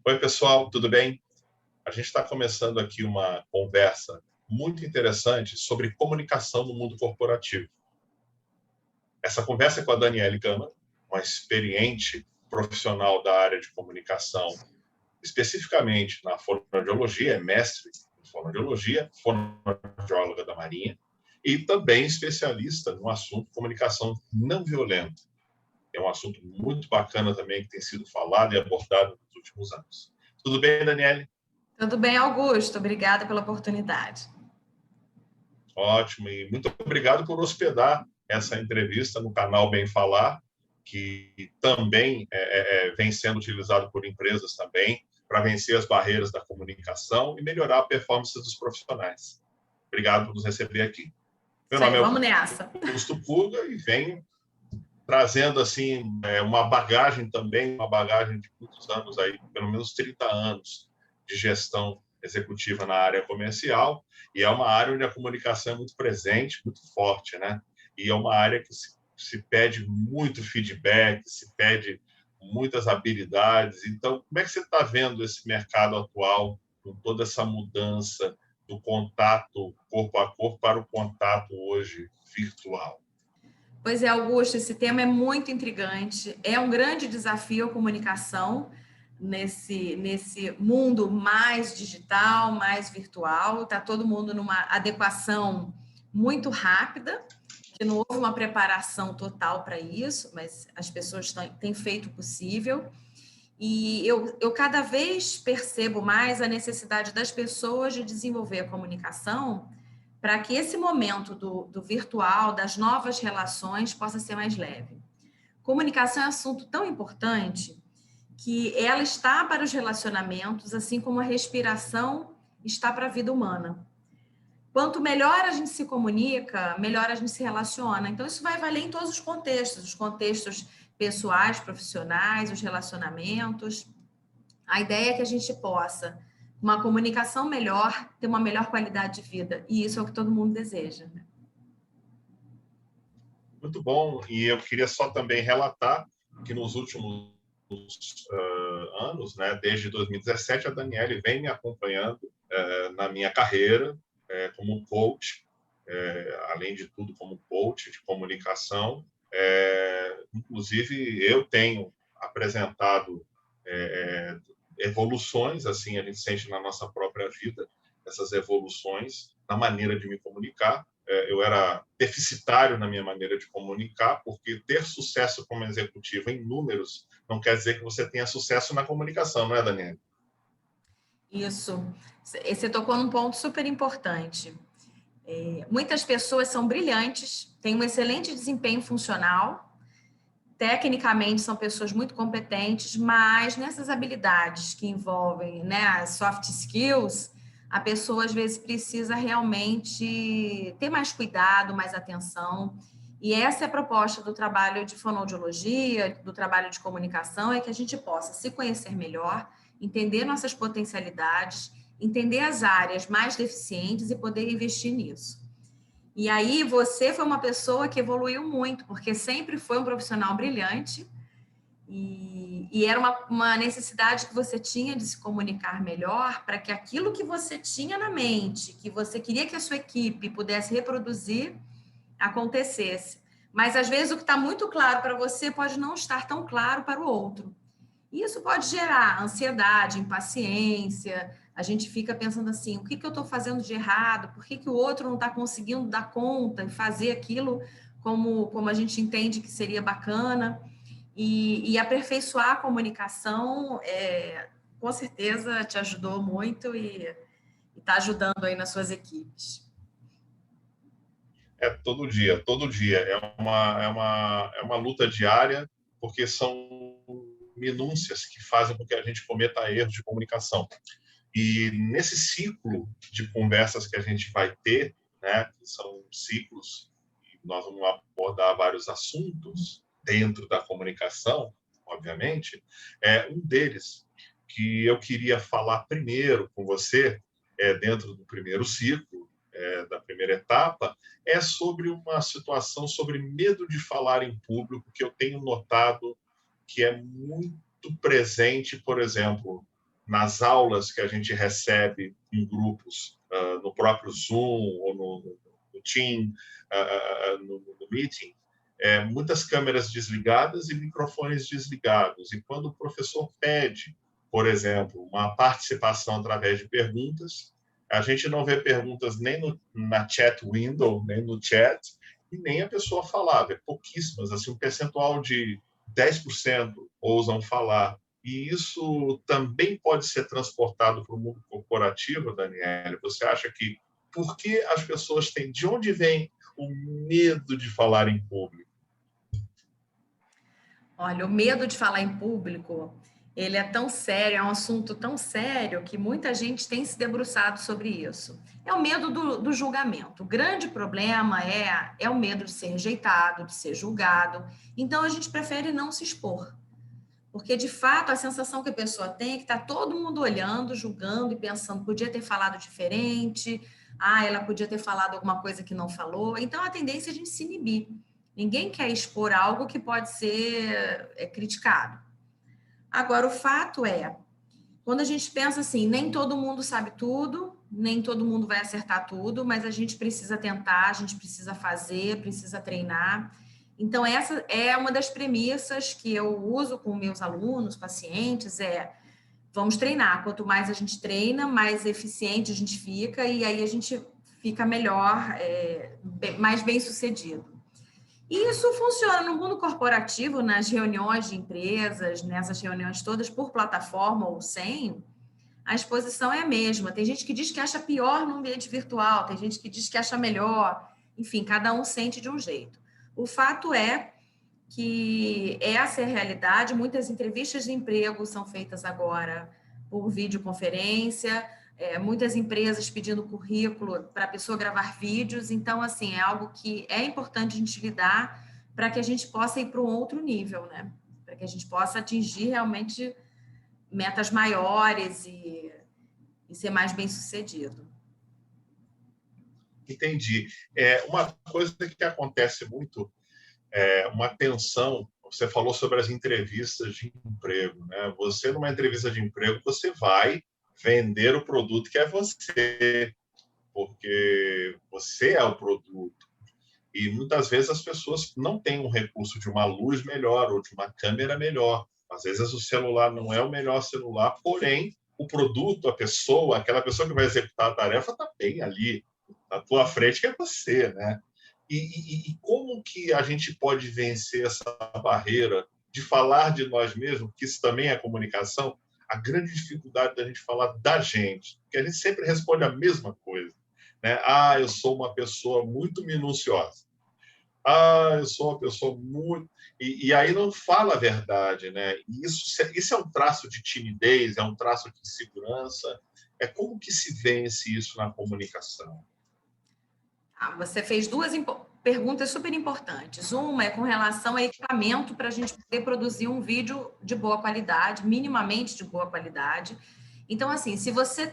Oi, pessoal, tudo bem? A gente está começando aqui uma conversa muito interessante sobre comunicação no mundo corporativo. Essa conversa é com a Daniele Gama, uma experiente profissional da área de comunicação, especificamente na fonoaudiologia, é mestre em fonoaudiologia, fonoaudióloga da Marinha, e também especialista no assunto comunicação não violenta. É um assunto muito bacana também que tem sido falado e abordado nos últimos anos. Tudo bem, Daniele? Tudo bem, Augusto. Obrigada pela oportunidade. Ótimo, e muito obrigado por hospedar essa entrevista no canal Bem Falar, que também vem sendo utilizado por empresas também para vencer as barreiras da comunicação e melhorar a performance dos profissionais. Obrigado por nos receber aqui. Meu Isso aí, nome é vamos nessa. Augusto Puga e venho trazendo assim uma bagagem também, uma bagagem de muitos anos aí, pelo menos 30 anos de gestão executiva na área comercial, e é uma área onde a comunicação é muito presente, muito forte, né? E é uma área que se pede muito feedback, se pede muitas habilidades. Então, como é que você está vendo esse mercado atual, com toda essa mudança do contato corpo a corpo para o contato hoje virtual? Pois é, Augusto, esse tema é muito intrigante. É um grande desafio a comunicação nesse mundo mais digital, mais virtual. Está todo mundo numa adequação muito rápida, que não houve uma preparação total para isso, mas as pessoas têm feito o possível. E eu cada vez percebo mais a necessidade das pessoas de desenvolver a comunicação para que esse momento do virtual, das novas relações, possa ser mais leve. Comunicação é um assunto tão importante que ela está para os relacionamentos, assim como a respiração está para a vida humana. Quanto melhor a gente se comunica, melhor a gente se relaciona. Então, isso vai valer em todos os contextos pessoais, profissionais, os relacionamentos. A ideia é que a gente possa, com uma comunicação melhor, ter uma melhor qualidade de vida. E isso é o que todo mundo deseja. Muito bom. E eu queria só também relatar que nos últimos anos, né, desde 2017, a Daniele vem me acompanhando na minha carreira como coach, além de tudo como coach de comunicação. Inclusive, eu tenho apresentado evoluções, assim, a gente sente na nossa própria vida, essas evoluções na maneira de me comunicar. Eu era deficitário na minha maneira de comunicar, porque ter sucesso como executivo em números não quer dizer que você tenha sucesso na comunicação, não é, Daniela? Isso. Você tocou num ponto super importante. Muitas pessoas são brilhantes, têm um excelente desempenho funcional, tecnicamente são pessoas muito competentes, mas nessas habilidades que envolvem, né, as soft skills, a pessoa às vezes precisa realmente ter mais cuidado, mais atenção. E essa é a proposta do trabalho de fonoaudiologia, do trabalho de comunicação, é que a gente possa se conhecer melhor, entender nossas potencialidades, entender as áreas mais deficientes e poder investir nisso. E aí você foi uma pessoa que evoluiu muito, porque sempre foi um profissional brilhante e era uma necessidade que você tinha de se comunicar melhor para que aquilo que você tinha na mente, que você queria que a sua equipe pudesse reproduzir, acontecesse. Mas às vezes o que está muito claro para você pode não estar tão claro para o outro. E isso pode gerar ansiedade, impaciência. A gente fica pensando assim: o que eu estou fazendo de errado? Por que o outro não está conseguindo dar conta e fazer aquilo como a gente entende que seria bacana? E aperfeiçoar a comunicação, com certeza te ajudou muito e está ajudando aí nas suas equipes. Todo dia, todo dia. É uma luta diária, porque são minúcias que fazem com que a gente cometa erros de comunicação. E nesse ciclo de conversas que a gente vai ter, né, que são ciclos, nós vamos abordar vários assuntos dentro da comunicação, obviamente, um deles que eu queria falar primeiro com você, dentro do primeiro ciclo, da primeira etapa, é sobre uma situação sobre medo de falar em público, que eu tenho notado que é muito presente, por exemplo, nas aulas que a gente recebe em grupos, no próprio Zoom ou no Team, no Meeting, muitas câmeras desligadas e microfones desligados. E quando o professor pede, por exemplo, uma participação através de perguntas, a gente não vê perguntas nem na chat window, nem no chat, e nem a pessoa falar. É pouquíssimas, assim, um percentual de 10% ousam falar. E isso também pode ser transportado para o mundo corporativo, Daniela. Você acha que por que as pessoas têm... De onde vem o medo de falar em público? Olha, o medo de falar em público, ele é tão sério, é um assunto tão sério que muita gente tem se debruçado sobre isso. É o medo do julgamento. O grande problema é o medo de ser rejeitado, de ser julgado. Então, a gente prefere não se expor. Porque, de fato, a sensação que a pessoa tem é que está todo mundo olhando, julgando e pensando, podia ter falado diferente, ela podia ter falado alguma coisa que não falou. Então, a tendência é a gente se inibir. Ninguém quer expor algo que pode ser criticado. Agora, o fato é, quando a gente pensa assim, nem todo mundo sabe tudo, nem todo mundo vai acertar tudo, mas a gente precisa tentar, a gente precisa fazer, precisa treinar. Então, essa é uma das premissas que eu uso com meus alunos, pacientes, vamos treinar. Quanto mais a gente treina, mais eficiente a gente fica, e aí a gente fica melhor, mais bem-sucedido. E isso funciona no mundo corporativo, nas reuniões de empresas, nessas reuniões todas por plataforma ou sem, a exposição é a mesma. Tem gente que diz que acha pior no ambiente virtual, tem gente que diz que acha melhor. Enfim, cada um sente de um jeito. O fato é que essa é a realidade. Muitas entrevistas de emprego são feitas agora por videoconferência, muitas empresas pedindo currículo para a pessoa gravar vídeos. Então, assim, é algo que é importante a gente lidar para que a gente possa ir para um outro nível, né? Para que a gente possa atingir realmente metas maiores e ser mais bem-sucedido. Entendi. Uma coisa que acontece muito uma tensão. Você falou sobre as entrevistas de emprego, né? Você, numa entrevista de emprego, você vai vender o produto que é você, porque você é o produto. E muitas vezes as pessoas não têm um recurso de uma luz melhor ou de uma câmera melhor. Às vezes o celular não é o melhor celular, porém o produto, a pessoa, aquela pessoa que vai executar a tarefa está bem ali, na tua frente, que é você, né? E como que a gente pode vencer essa barreira de falar de nós mesmos, que isso também é comunicação, a grande dificuldade da gente falar da gente, porque a gente sempre responde a mesma coisa, né? Eu sou uma pessoa muito minuciosa. Eu sou uma pessoa muito... E aí não fala a verdade, né? E isso é um traço de timidez, é um traço de insegurança. Como que se vence isso na comunicação? Você fez duas perguntas super importantes. Uma é com relação a equipamento para a gente poder produzir um vídeo de boa qualidade, minimamente de boa qualidade. Então, assim, se você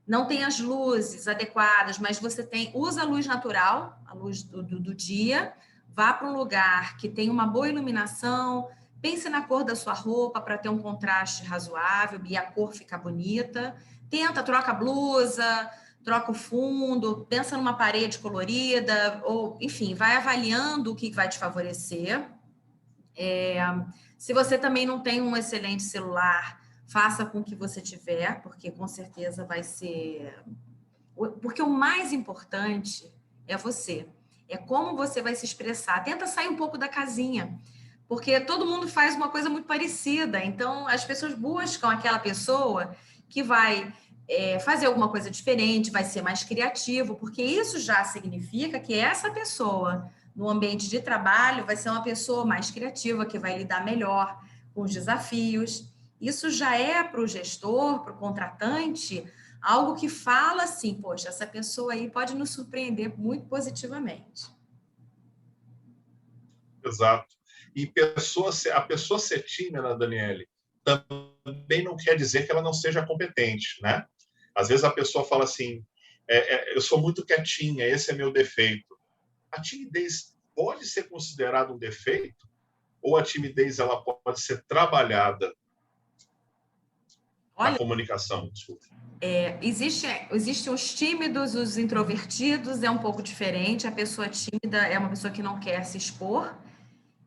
não tem as luzes adequadas, mas você usa a luz natural, a luz do dia, vá para um lugar que tem uma boa iluminação, pense na cor da sua roupa para ter um contraste razoável e a cor ficar bonita. Troca a blusa, troca o fundo, pensa numa parede colorida, ou, enfim, vai avaliando o que vai te favorecer. Se você também não tem um excelente celular, faça com que você tiver, porque com certeza vai ser... Porque o mais importante é você. É como você vai se expressar. Tenta sair um pouco da casinha, porque todo mundo faz uma coisa muito parecida. Então, as pessoas buscam aquela pessoa que vai fazer alguma coisa diferente, vai ser mais criativo, porque isso já significa que essa pessoa, no ambiente de trabalho, vai ser uma pessoa mais criativa, que vai lidar melhor com os desafios. Isso já é para o gestor, para o contratante, algo que fala assim, poxa, essa pessoa aí pode nos surpreender muito positivamente. Exato. E a pessoa ser tímida, Daniele, também não quer dizer que ela não seja competente, né? Às vezes a pessoa fala assim, eu sou muito quietinha, esse é meu defeito. A timidez pode ser considerada um defeito? Ou a timidez ela pode ser trabalhada? na Olha, comunicação, desculpa. existem os tímidos, os introvertidos, é um pouco diferente. A pessoa tímida é uma pessoa que não quer se expor.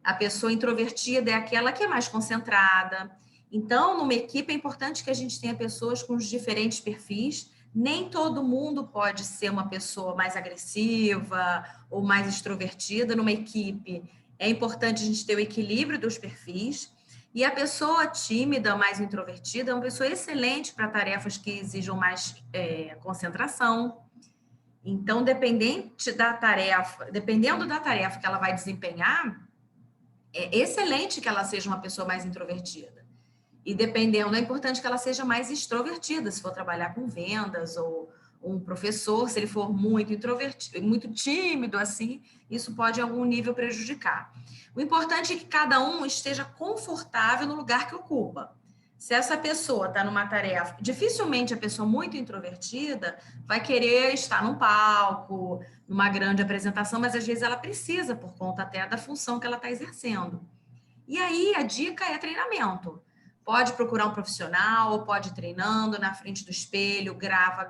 A pessoa introvertida é aquela que é mais concentrada. Então, numa equipe é importante que a gente tenha pessoas com os diferentes perfis. Nem todo mundo pode ser uma pessoa mais agressiva ou mais extrovertida numa equipe. É importante a gente ter o equilíbrio dos perfis. E a pessoa tímida, mais introvertida, é uma pessoa excelente para tarefas que exijam mais concentração. Então, dependendo da tarefa que ela vai desempenhar, é excelente que ela seja uma pessoa mais introvertida. E dependendo, é importante que ela seja mais extrovertida, se for trabalhar com vendas ou um professor, se ele for muito introvertido, muito tímido assim, isso pode em algum nível prejudicar. O importante é que cada um esteja confortável no lugar que ocupa. Se essa pessoa está numa tarefa, dificilmente a pessoa muito introvertida vai querer estar num palco, numa grande apresentação, mas às vezes ela precisa, por conta até da função que ela está exercendo. E aí a dica é treinamento. Pode procurar um profissional, ou pode ir treinando na frente do espelho, grava,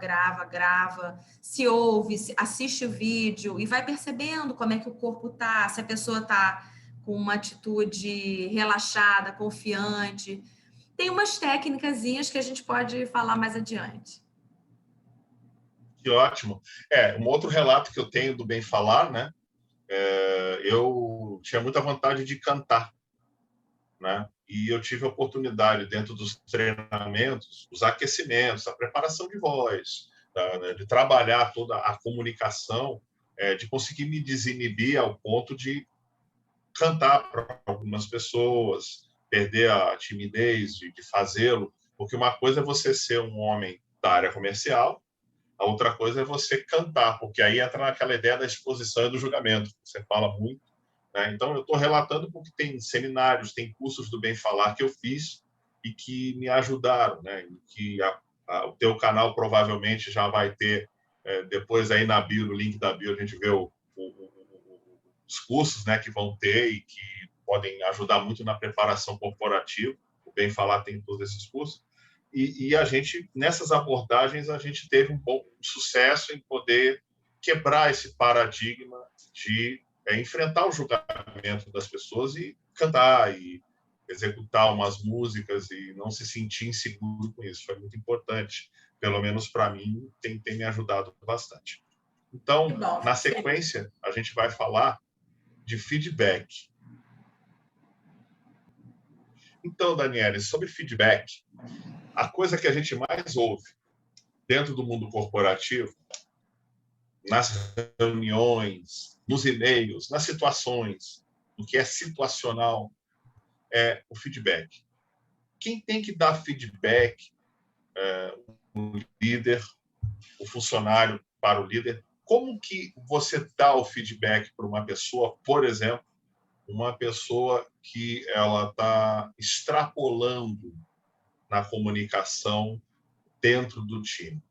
se ouve, assiste o vídeo e vai percebendo como é que o corpo tá, se a pessoa tá com uma atitude relaxada, confiante. Tem umas técnicazinhas que a gente pode falar mais adiante. Que ótimo. Um outro relato que eu tenho do bem falar, né? Eu tinha muita vontade de cantar, né? E eu tive a oportunidade, dentro dos treinamentos, os aquecimentos, a preparação de voz, né, de trabalhar toda a comunicação, de conseguir me desinibir ao ponto de cantar para algumas pessoas, perder a timidez de fazê-lo, porque uma coisa é você ser um homem da área comercial, a outra coisa é você cantar, porque aí entra naquela ideia da exposição e do julgamento, que você fala muito, né? Então, eu estou relatando porque tem seminários, tem cursos do Bem Falar que eu fiz e que me ajudaram, né? E que o teu canal provavelmente já vai ter, depois aí na bio, no link da bio, a gente vê os cursos, né, que vão ter e que podem ajudar muito na preparação corporativa. O Bem Falar tem todos esses cursos. E a gente, nessas abordagens, a gente teve um bom sucesso em poder quebrar esse paradigma de enfrentar o julgamento das pessoas e cantar e executar umas músicas e não se sentir inseguro com isso. Foi muito importante. Pelo menos para mim, tem me ajudado bastante. Então, na sequência, a gente vai falar de feedback. Então, Daniele, sobre feedback, a coisa que a gente mais ouve dentro do mundo corporativo, nas reuniões, nos e-mails, nas situações, no que é situacional, é o feedback. Quem tem que dar feedback, o líder, o funcionário para o líder, como que você dá o feedback para uma pessoa, por exemplo, uma pessoa que ela está extrapolando na comunicação dentro do time?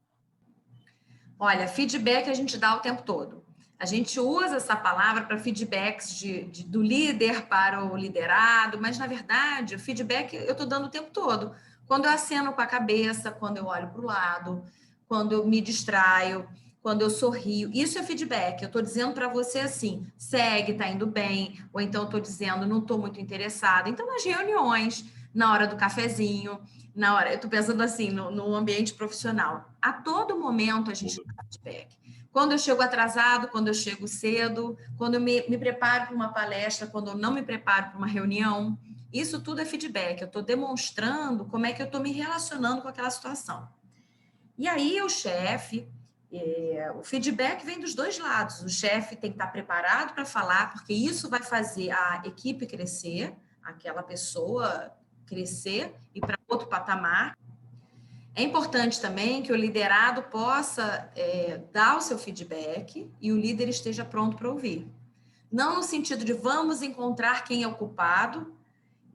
Olha, feedback a gente dá o tempo todo. A gente usa essa palavra para feedbacks do líder para o liderado, mas, na verdade, o feedback eu estou dando o tempo todo. Quando eu aceno com a cabeça, quando eu olho para o lado, quando eu me distraio, quando eu sorrio. Isso é feedback. Eu estou dizendo para você assim, segue, está indo bem. Ou então eu estou dizendo, não estou muito interessada. Então, nas reuniões, na hora do cafezinho, na hora, eu estou pensando assim, no ambiente profissional. A todo momento a gente dá feedback. Quando eu chego atrasado, quando eu chego cedo, quando eu me preparo para uma palestra, quando eu não me preparo para uma reunião, isso tudo é feedback. Eu estou demonstrando como é que eu estou me relacionando com aquela situação. E aí o chefe, o feedback vem dos dois lados. O chefe tem que estar preparado para falar, porque isso vai fazer a equipe crescer, aquela pessoa crescer e para outro patamar. É importante também que o liderado possa dar o seu feedback e o líder esteja pronto para ouvir. Não no sentido de vamos encontrar quem é o culpado,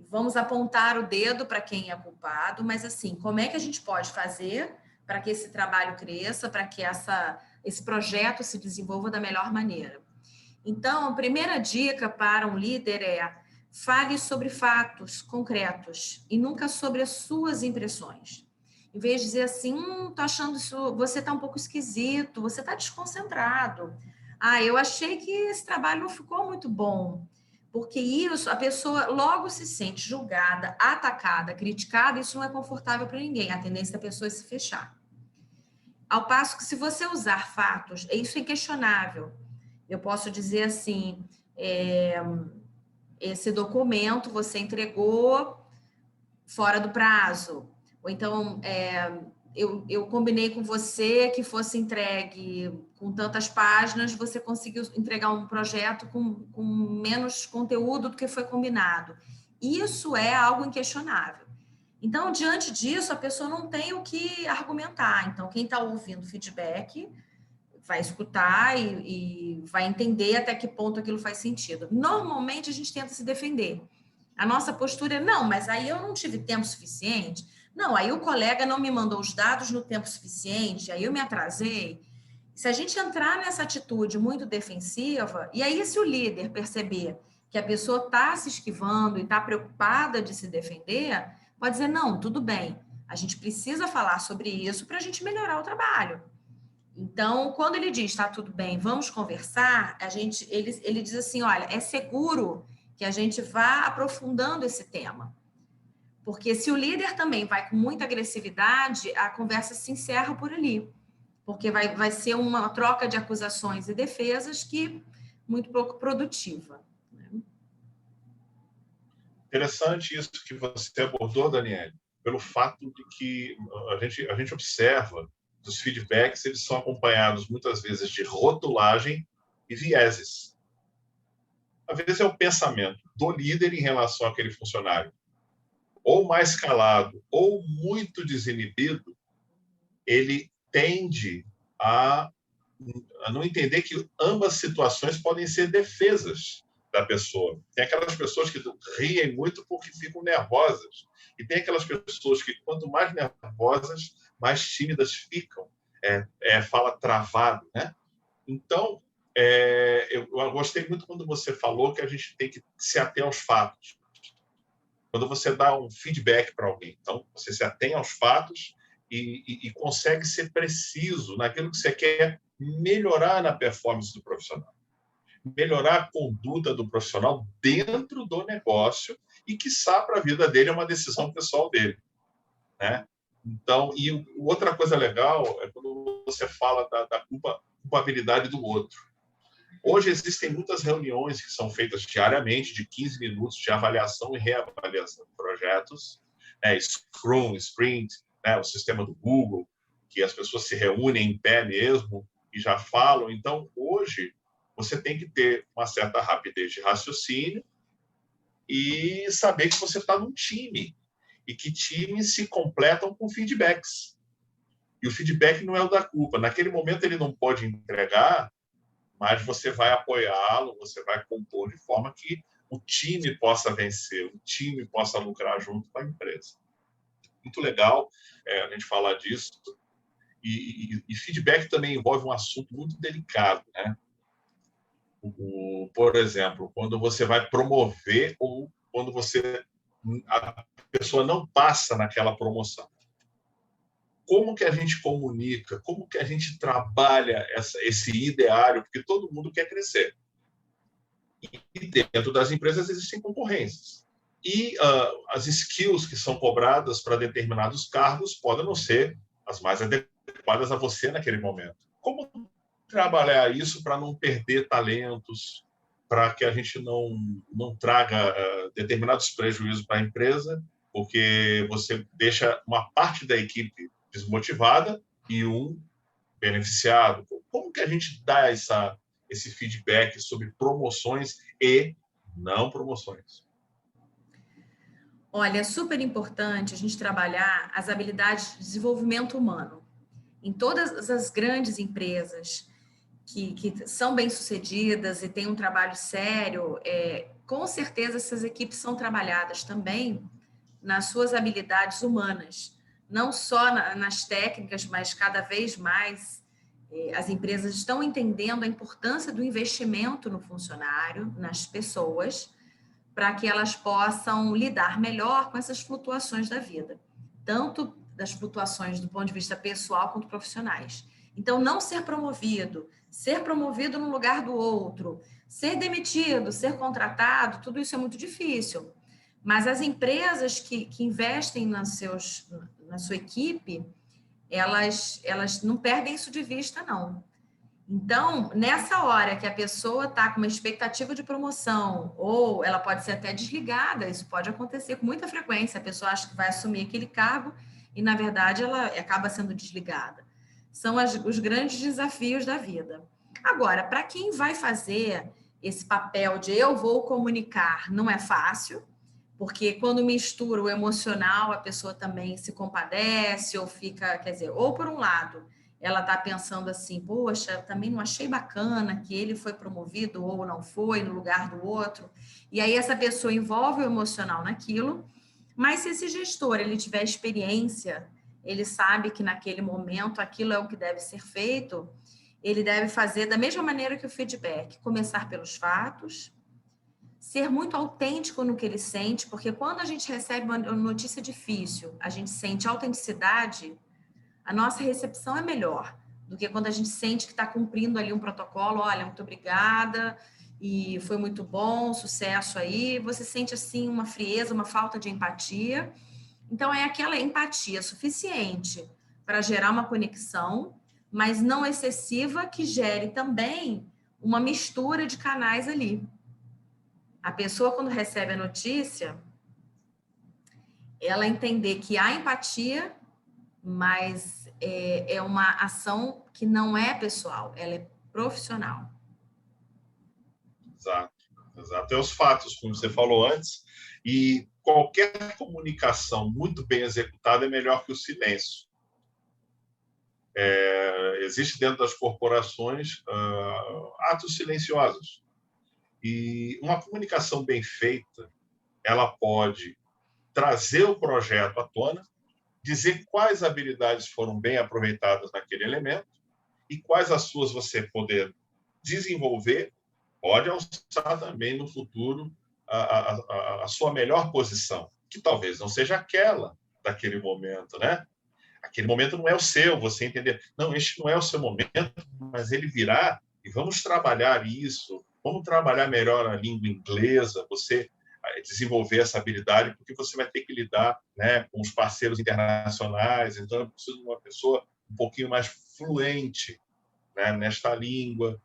vamos apontar o dedo para quem é culpado, mas assim, como é que a gente pode fazer para que esse trabalho cresça, para que esse projeto se desenvolva da melhor maneira? Então, a primeira dica para um líder é fale sobre fatos concretos e nunca sobre as suas impressões. Em vez de dizer assim, tô achando isso, você tá um pouco esquisito, você tá desconcentrado. Ah, eu achei que esse trabalho não ficou muito bom. Porque isso, a pessoa logo se sente julgada, atacada, criticada, isso não é confortável para ninguém. A tendência da pessoa é se fechar. Ao passo que, se você usar fatos, isso é inquestionável. Eu posso dizer assim, esse documento você entregou fora do prazo. Ou então, eu combinei com você que fosse entregue com tantas páginas, você conseguiu entregar um projeto com menos conteúdo do que foi combinado. Isso é algo inquestionável. Então, diante disso, a pessoa não tem o que argumentar. Então, quem está ouvindo feedback vai escutar e vai entender até que ponto aquilo faz sentido. Normalmente, a gente tenta se defender. A nossa postura é, não, mas aí eu não tive tempo suficiente. Não, aí o colega não me mandou os dados no tempo suficiente, aí eu me atrasei. Se a gente entrar nessa atitude muito defensiva, e aí se o líder perceber que a pessoa está se esquivando e está preocupada de se defender, pode dizer, não, tudo bem, a gente precisa falar sobre isso para a gente melhorar o trabalho. Então, quando ele diz, está tudo bem, vamos conversar, ele diz assim, olha, é seguro que a gente vá aprofundando esse tema. Porque se o líder também vai com muita agressividade, a conversa se encerra por ali. Porque vai ser uma troca de acusações e defesas que muito pouco produtiva. Interessante isso que você abordou, Daniele, pelo fato de que a gente observa que os feedbacks eles são acompanhados muitas vezes de rotulagem e vieses. Às vezes é o pensamento do líder em relação àquele funcionário, ou mais calado, ou muito desinibido, ele tende a não entender que ambas situações podem ser defesas da pessoa. Tem aquelas pessoas que riem muito porque ficam nervosas. E tem aquelas pessoas que, quanto mais nervosas, mais tímidas ficam. Fala travado, né? Então, eu gostei muito quando você falou que a gente tem que se ater aos fatos. Quando você dá um feedback para alguém, então, você se atém aos fatos e consegue ser preciso naquilo que você quer melhorar na performance do profissional, melhorar a conduta do profissional dentro do negócio e, quiçá, para a vida dele é uma decisão pessoal dele, né? Então, e outra coisa legal é quando você fala da culpabilidade do outro. Hoje existem muitas reuniões que são feitas diariamente, de 15 minutos, de avaliação e reavaliação de projetos, Scrum, Sprint, o sistema do Google, que as pessoas se reúnem em pé mesmo e já falam. Então, hoje, você tem que ter uma certa rapidez de raciocínio e saber que você está num time e que times se completam com feedbacks. E o feedback não é o da culpa. Naquele momento, ele não pode entregar, mas você vai apoiá-lo, você vai compor de forma que o time possa vencer, o time possa lucrar junto com a empresa. Muito legal a gente falar disso. E feedback também envolve um assunto muito delicado, né? Por exemplo, quando você vai promover ou quando a pessoa não passa naquela promoção. Como que a gente comunica, como que a gente trabalha esse ideário, porque todo mundo quer crescer. E dentro das empresas existem concorrências. E as skills que são cobradas para determinados cargos podem não ser as mais adequadas a você naquele momento. Como trabalhar isso para não perder talentos, para que a gente não traga determinados prejuízos para a empresa, porque você deixa uma parte da equipe desmotivada e um beneficiado. Como que a gente dá esse feedback sobre promoções e não promoções? Olha, é super importante a gente trabalhar as habilidades de desenvolvimento humano. Em todas as grandes empresas que são bem-sucedidas e têm um trabalho sério, com certeza essas equipes são trabalhadas também nas suas habilidades humanas, não só nas técnicas, mas cada vez mais as empresas estão entendendo a importância do investimento no funcionário, nas pessoas, para que elas possam lidar melhor com essas flutuações da vida, tanto das flutuações do ponto de vista pessoal quanto profissionais. Então, não ser promovido no lugar do outro, ser demitido, ser contratado, tudo isso é muito difícil. Mas as empresas que investem na sua equipe, elas não perdem isso de vista, não. Então, nessa hora que a pessoa está com uma expectativa de promoção, ou ela pode ser até desligada, isso pode acontecer com muita frequência, a pessoa acha que vai assumir aquele cargo e, na verdade, ela acaba sendo desligada. São os grandes desafios da vida. Agora, para quem vai fazer esse papel de eu vou comunicar, não é fácil, porque quando mistura o emocional, a pessoa também se compadece ou fica, quer dizer, ou por um lado, ela está pensando assim, poxa, também não achei bacana que ele foi promovido ou não foi no lugar do outro. E aí essa pessoa envolve o emocional naquilo, mas se esse gestor ele tiver experiência, ele sabe que naquele momento aquilo é o que deve ser feito, ele deve fazer da mesma maneira que o feedback, começar pelos fatos, ser muito autêntico no que ele sente, porque quando a gente recebe uma notícia difícil, a gente sente autenticidade, a nossa recepção é melhor do que quando a gente sente que está cumprindo ali um protocolo, olha, muito obrigada, e foi muito bom, sucesso aí, você sente assim uma frieza, uma falta de empatia. Então é aquela empatia suficiente para gerar uma conexão, mas não excessiva que gere também uma mistura de canais ali. A pessoa, quando recebe a notícia, ela entender que há empatia, mas é uma ação que não é pessoal, ela é profissional. Exato, exato. É os fatos, como você falou antes, e qualquer comunicação muito bem executada é melhor que o silêncio. Existe dentro das corporações atos silenciosos. E uma comunicação bem feita, ela pode trazer o projeto à tona, dizer quais habilidades foram bem aproveitadas naquele elemento e quais as suas você poder desenvolver, pode alçar também no futuro a sua melhor posição, que talvez não seja aquela daquele momento, né? Aquele momento não é o seu, você entender, não, este não é o seu momento, mas ele virá e vamos trabalhar isso, vamos trabalhar melhor a língua inglesa, você desenvolver essa habilidade, porque você vai ter que lidar, né, com os parceiros internacionais, então eu preciso de uma pessoa um pouquinho mais fluente, né, nesta língua,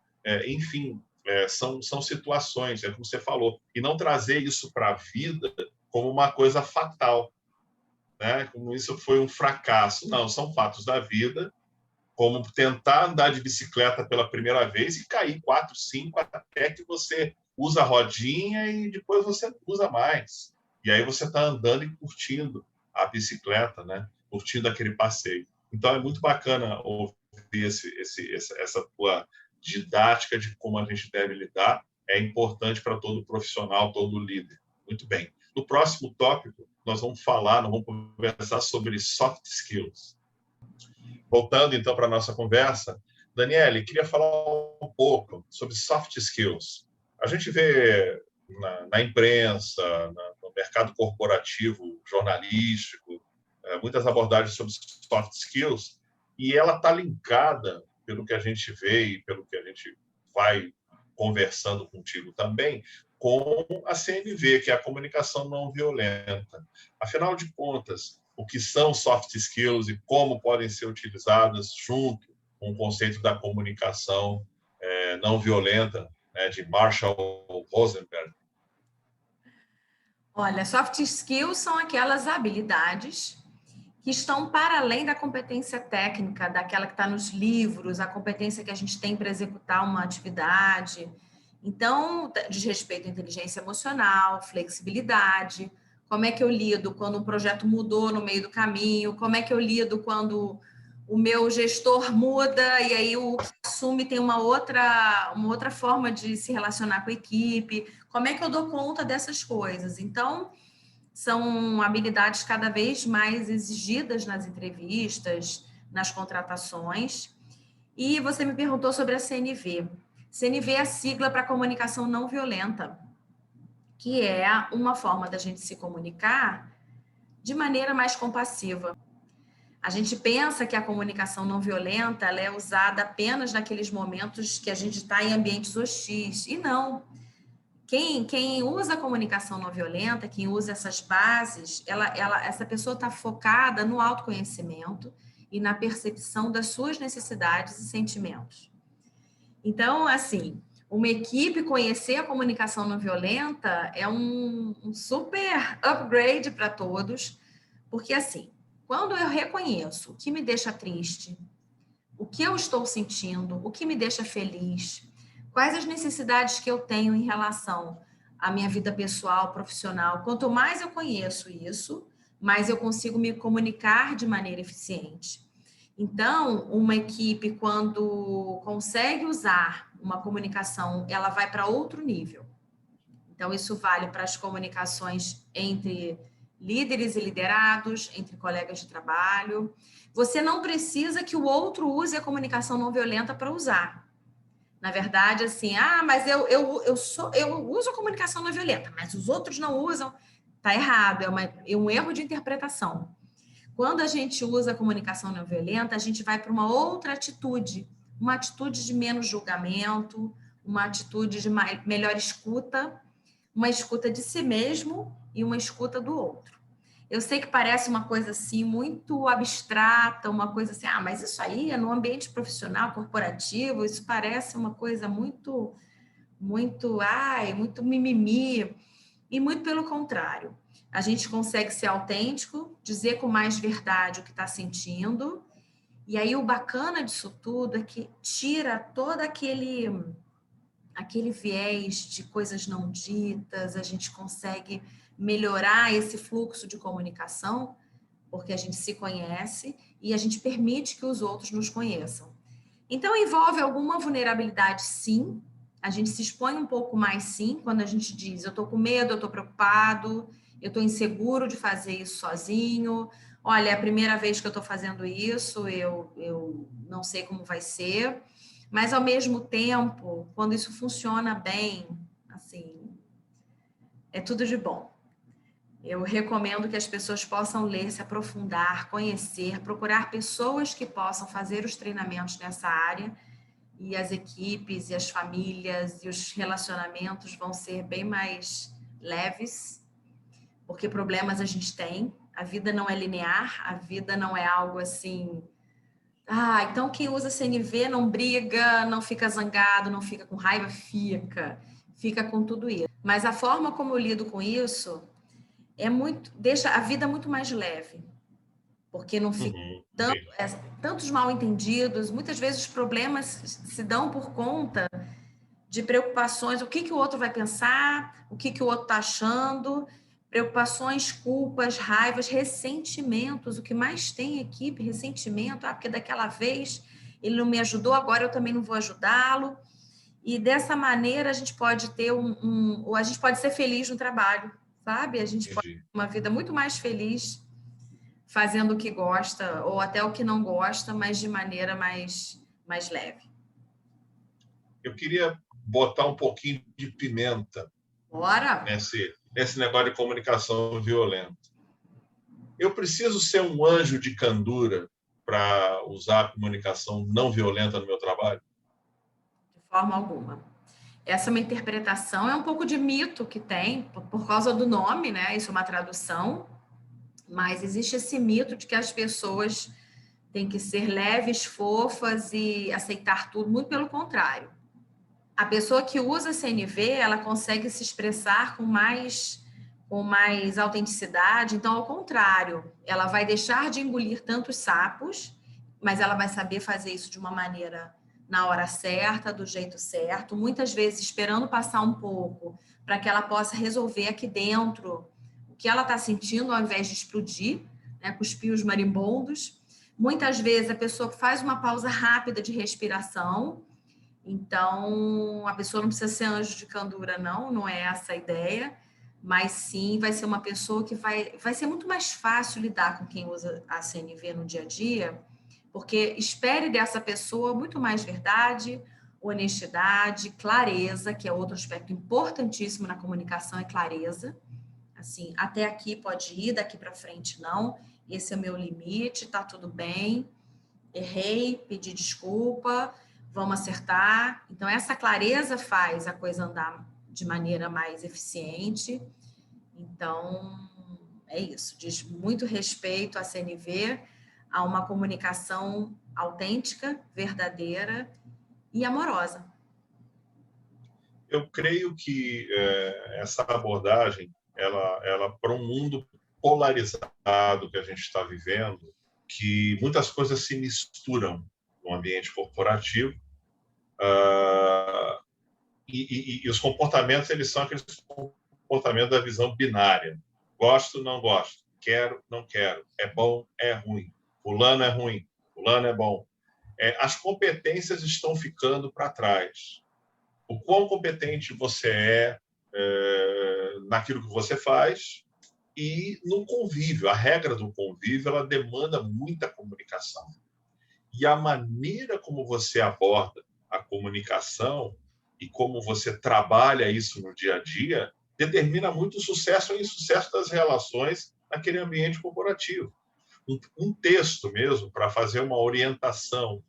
enfim, são situações, é como você falou, e não trazer isso para a vida como uma coisa fatal, né? Como isso foi um fracasso. Não, são fatos da vida, como tentar andar de bicicleta pela primeira vez e cair 4, 5, até que você usa a rodinha e depois você não usa mais. E aí você está andando e curtindo a bicicleta, né? Curtindo aquele passeio. Então é muito bacana ouvir essa tua didática de como a gente deve lidar. É importante para todo profissional, todo líder. Muito bem. No próximo tópico, nós vamos conversar sobre soft skills. Voltando, então, para a nossa conversa, Daniele, queria falar um pouco sobre soft skills. A gente vê na imprensa, no mercado corporativo, jornalístico, muitas abordagens sobre soft skills, e ela está linkada, pelo que a gente vê e pelo que a gente vai conversando contigo também, com a CNV, que é a comunicação não violenta. Afinal de contas, o que são soft skills e como podem ser utilizadas junto com o conceito da comunicação não violenta, né, de Marshall Rosenberg. Olha, soft skills são aquelas habilidades que estão para além da competência técnica, daquela que está nos livros, a competência que a gente tem para executar uma atividade. Então, diz respeito à inteligência emocional, flexibilidade, como é que eu lido quando um projeto mudou no meio do caminho, como é que eu lido quando o meu gestor muda e aí o que assume tem uma outra forma de se relacionar com a equipe, como é que eu dou conta dessas coisas. Então, são habilidades cada vez mais exigidas nas entrevistas, nas contratações. E você me perguntou sobre a CNV. CNV é a sigla para comunicação não violenta, que é uma forma da gente se comunicar de maneira mais compassiva. A gente pensa que a comunicação não violenta ela é usada apenas naqueles momentos que a gente está em ambientes hostis. E não. Quem usa a comunicação não violenta, quem usa essas bases, essa pessoa está focada no autoconhecimento e na percepção das suas necessidades e sentimentos. Então, assim, uma equipe conhecer a comunicação não violenta é um super upgrade para todos, porque, assim, quando eu reconheço o que me deixa triste, o que eu estou sentindo, o que me deixa feliz, quais as necessidades que eu tenho em relação à minha vida pessoal, profissional, quanto mais eu conheço isso, mais eu consigo me comunicar de maneira eficiente. Então, uma equipe, quando consegue usar uma comunicação, ela vai para outro nível. Então, isso vale para as comunicações entre líderes e liderados, entre colegas de trabalho. Você não precisa que o outro use a comunicação não violenta para usar. Na verdade, assim, mas eu uso a comunicação não violenta, mas os outros não usam. Está errado, é um erro de interpretação. Quando a gente usa a comunicação não violenta, a gente vai para uma outra atitude, uma atitude de menos julgamento, uma atitude de melhor escuta, uma escuta de si mesmo e uma escuta do outro. Eu sei que parece uma coisa assim muito abstrata, uma coisa assim, mas isso aí é no ambiente profissional, corporativo, isso parece uma coisa muito mimimi, e muito pelo contrário. A gente consegue ser autêntico, dizer com mais verdade o que está sentindo, e aí o bacana disso tudo é que tira todo aquele viés de coisas não ditas, a gente consegue melhorar esse fluxo de comunicação, porque a gente se conhece e a gente permite que os outros nos conheçam. Então, envolve alguma vulnerabilidade, sim. A gente se expõe um pouco mais, sim, quando a gente diz, eu estou com medo, eu estou preocupado, eu estou inseguro de fazer isso sozinho. Olha, é a primeira vez que eu estou fazendo isso, eu não sei como vai ser. Mas, ao mesmo tempo, quando isso funciona bem, assim, é tudo de bom. Eu recomendo que as pessoas possam ler, se aprofundar, conhecer, procurar pessoas que possam fazer os treinamentos nessa área, e as equipes, e as famílias, e os relacionamentos vão ser bem mais leves, porque problemas a gente tem, a vida não é linear, a vida não é algo assim... então quem usa CNV não briga, não fica zangado, não fica com raiva, fica com tudo isso. Mas a forma como eu lido com isso deixa a vida muito mais leve, porque não fica tantos mal entendidos. Muitas vezes os problemas se dão por conta de preocupações, o que o outro vai pensar, o que o outro está achando, preocupações, culpas, raivas, ressentimentos. O que mais tem em equipe, ressentimento, porque daquela vez ele não me ajudou, agora eu também não vou ajudá-lo. E dessa maneira a gente pode ter a gente pode ser feliz no trabalho, sabe? A gente pode ter uma vida muito mais feliz fazendo o que gosta, ou até o que não gosta, mas de maneira mais leve. Eu queria botar um pouquinho de pimenta Bora! nesse negócio de comunicação violenta. Eu preciso ser um anjo de candura para usar a comunicação não violenta no meu trabalho? De forma alguma. Essa é uma interpretação, é um pouco de mito que tem, por causa do nome, né? Isso é uma tradução, mas existe esse mito de que as pessoas têm que ser leves, fofas e aceitar tudo, muito pelo contrário. A pessoa que usa CNV, ela consegue se expressar com mais autenticidade, então, ao contrário, ela vai deixar de engolir tantos sapos, mas ela vai saber fazer isso de uma maneira na hora certa, do jeito certo, muitas vezes esperando passar um pouco, para que ela possa resolver aqui dentro o que ela está sentindo, ao invés de explodir, né, cuspir os marimbondos. Muitas vezes a pessoa faz uma pausa rápida de respiração. Então, a pessoa não precisa ser anjo de candura, não é essa a ideia, mas sim vai ser uma pessoa que vai ser muito mais fácil lidar com quem usa a CNV no dia a dia, porque espere dessa pessoa muito mais verdade, honestidade, clareza, que é outro aspecto importantíssimo na comunicação, é clareza. Assim, até aqui pode ir, daqui para frente não. esse é o meu limite, tá tudo bem, errei, pedi desculpa, vamos acertar. Então, essa clareza faz a coisa andar de maneira mais eficiente. Então, é isso, diz muito respeito à CNV, a uma comunicação autêntica, verdadeira e amorosa. Eu creio que essa abordagem, ela para um mundo polarizado que a gente está vivendo, que muitas coisas se misturam no ambiente corporativo, e os comportamentos, eles são aqueles comportamentos da visão binária. Gosto, não gosto. Quero, não quero. É bom, é ruim. Fulano é ruim. Fulano é bom. As competências estão ficando para trás. O quão competente você naquilo que você faz e no convívio. A regra do convívio, ela demanda muita comunicação. E a maneira como você aborda a comunicação e como você trabalha isso no dia a dia determina muito o sucesso ou insucesso das relações naquele ambiente corporativo. Um texto mesmo para fazer uma orientação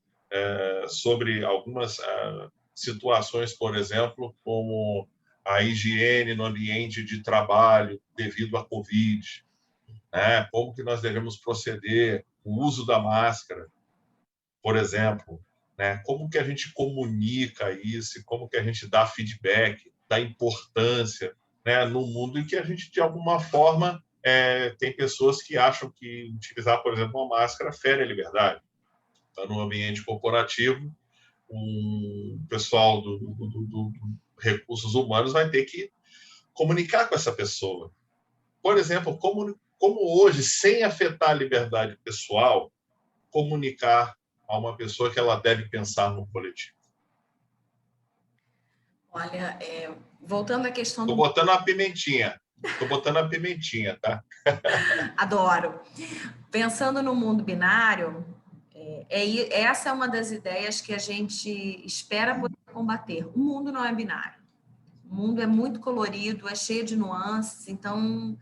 sobre algumas situações, por exemplo, como a higiene no ambiente de trabalho devido à Covid, né? Como que nós devemos proceder, o uso da máscara, por exemplo, né? Como que a gente comunica isso, como que a gente dá feedback, dá importância, né? No mundo em que a gente, de alguma forma, tem pessoas que acham que utilizar, por exemplo, uma máscara fere a liberdade. Então, no ambiente corporativo, o pessoal do recursos humanos vai ter que comunicar com essa pessoa. Por exemplo, como hoje, sem afetar a liberdade pessoal, comunicar a uma pessoa que ela deve pensar no coletivo. Olha, voltando à questão Estou do... botando uma pimentinha. Estou botando a pimentinha, tá? Adoro. Pensando no mundo binário, essa é uma das ideias que a gente espera poder combater. O mundo não é binário. O mundo é muito colorido, é cheio de nuances, então,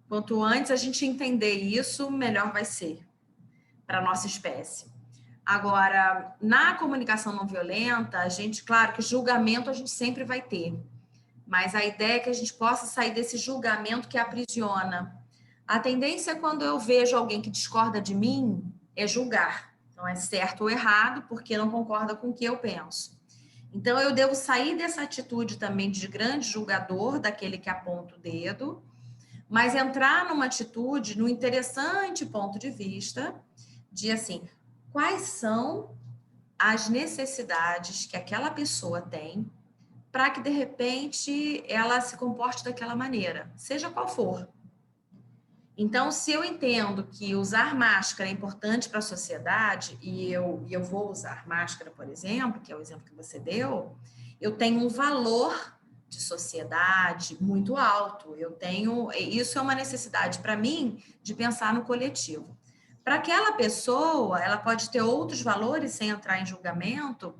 quanto antes a gente entender isso, melhor vai ser para a nossa espécie. Agora, na comunicação não violenta, a gente, claro que julgamento a gente sempre vai ter, mas a ideia é que a gente possa sair desse julgamento que aprisiona. A tendência, quando eu vejo alguém que discorda de mim, é julgar. Então, é certo ou errado, porque não concorda com o que eu penso. Então, eu devo sair dessa atitude também de grande julgador, daquele que aponta o dedo, mas entrar numa atitude, num interessante ponto de vista, de assim, quais são as necessidades que aquela pessoa tem para que, de repente, ela se comporte daquela maneira, seja qual for. Então, se eu entendo que usar máscara é importante para a sociedade, e eu vou usar máscara, por exemplo, que é o exemplo que você deu, eu tenho um valor de sociedade muito alto. Isso é uma necessidade para mim de pensar no coletivo. Para aquela pessoa, ela pode ter outros valores sem entrar em julgamento,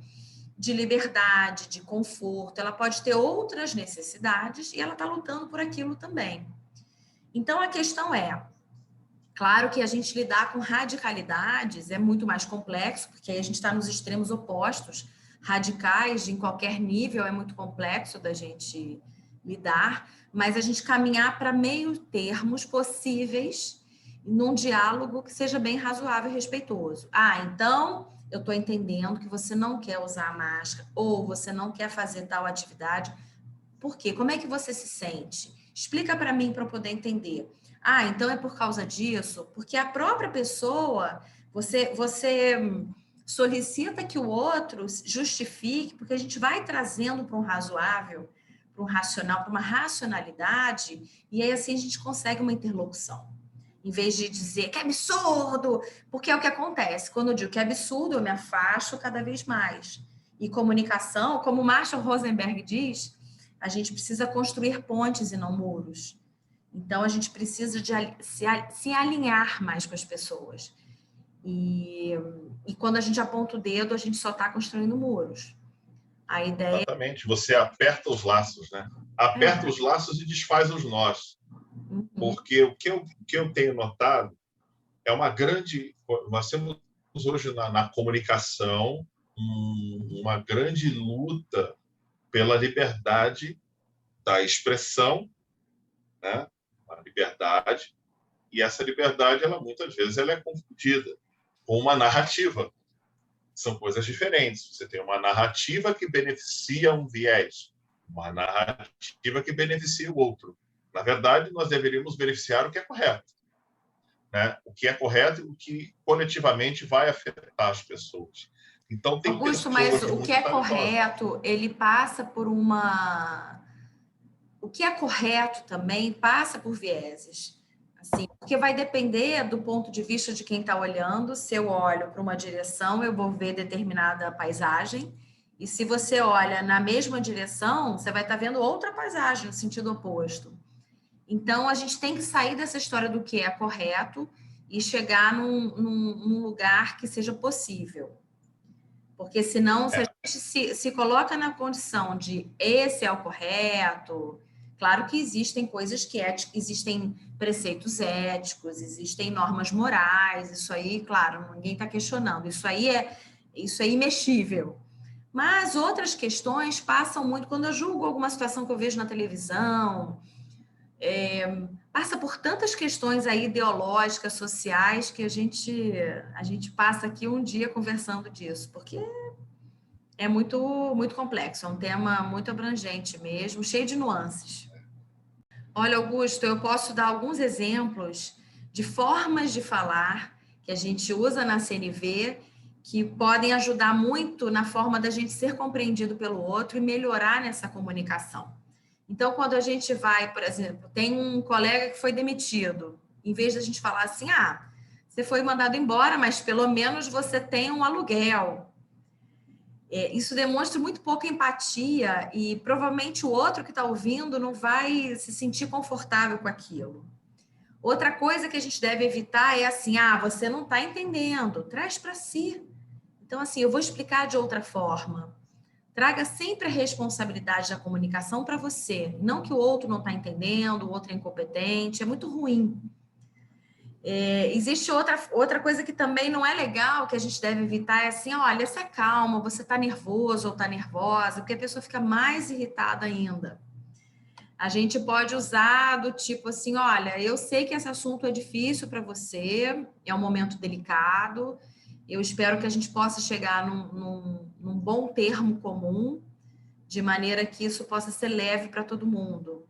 de liberdade, de conforto, ela pode ter outras necessidades e ela está lutando por aquilo também. Então, a questão é, claro que a gente lidar com radicalidades é muito mais complexo, porque aí a gente está nos extremos opostos, radicais em qualquer nível é muito complexo da gente lidar, mas a gente caminhar para meio termos possíveis num diálogo que seja bem razoável e respeitoso. Então eu estou entendendo que você não quer usar a máscara ou você não quer fazer tal atividade. Por quê? Como é que você se sente? Explica para mim para eu poder entender. Então é por causa disso? Porque a própria pessoa, você solicita que o outro justifique, porque a gente vai trazendo para um razoável, para um racional, para uma racionalidade, e aí assim a gente consegue uma interlocução. Em vez de dizer que é absurdo, porque é o que acontece. Quando eu digo que é absurdo, eu me afasto cada vez mais. E comunicação, como Marshall Rosenberg diz, a gente precisa construir pontes e não muros. Então, a gente precisa de se alinhar mais com as pessoas. E quando a gente aponta o dedo, a gente só está construindo muros. A ideia... Exatamente. Você aperta os laços, né? Aperta os laços e desfaz os nós. Porque o que eu tenho notado Nós temos hoje na comunicação uma grande luta pela liberdade da expressão, né? A liberdade, e essa liberdade, ela muitas vezes ela é confundida com uma narrativa. São coisas diferentes. Você tem uma narrativa que beneficia um viés, uma narrativa que beneficia o outro. Na verdade, nós deveríamos beneficiar o que é correto, né? O que é correto e o que coletivamente vai afetar as pessoas. Então, tem Augusto, pessoas mas o que muito é talentosas. correto, ele passa por uma... O que é correto também passa por vieses. Assim, porque vai depender do ponto de vista de quem está olhando. Se eu olho para uma direção, eu vou ver determinada paisagem. E se você olha na mesma direção, você vai estar vendo outra paisagem, no sentido oposto. Então, a gente tem que sair dessa história do que é correto e chegar num lugar que seja possível. Porque senão, se a gente se coloca na condição de esse é o correto, claro que existem coisas que existem preceitos éticos, existem normas morais, isso aí, claro, ninguém está questionando, isso é imexível. Mas outras questões passam muito, quando eu julgo alguma situação que eu vejo na televisão, passa por tantas questões aí ideológicas, sociais, que a gente passa aqui um dia conversando disso, porque é muito, muito complexo, é um tema muito abrangente mesmo, cheio de nuances. Olha, Augusto, eu posso dar alguns exemplos de formas de falar que a gente usa na CNV que podem ajudar muito na forma da gente ser compreendido pelo outro e melhorar nessa comunicação. Então, quando a gente vai, por exemplo, tem um colega que foi demitido, em vez da gente falar assim, você foi mandado embora, mas pelo menos você tem um aluguel. Isso demonstra muito pouca empatia e provavelmente o outro que está ouvindo não vai se sentir confortável com aquilo. Outra coisa que a gente deve evitar é assim, você não está entendendo, traz para si. Então, assim, eu vou explicar de outra forma. Traga sempre a responsabilidade da comunicação para você, não que o outro não está entendendo, o outro é incompetente, é muito ruim. Existe outra coisa que também não é legal, que a gente deve evitar, é assim, olha, se acalma, você está nervoso ou está nervosa, porque a pessoa fica mais irritada ainda. A gente pode usar do tipo assim, olha, eu sei que esse assunto é difícil para você, é um momento delicado, eu espero que a gente possa chegar num bom termo comum, de maneira que isso possa ser leve para todo mundo.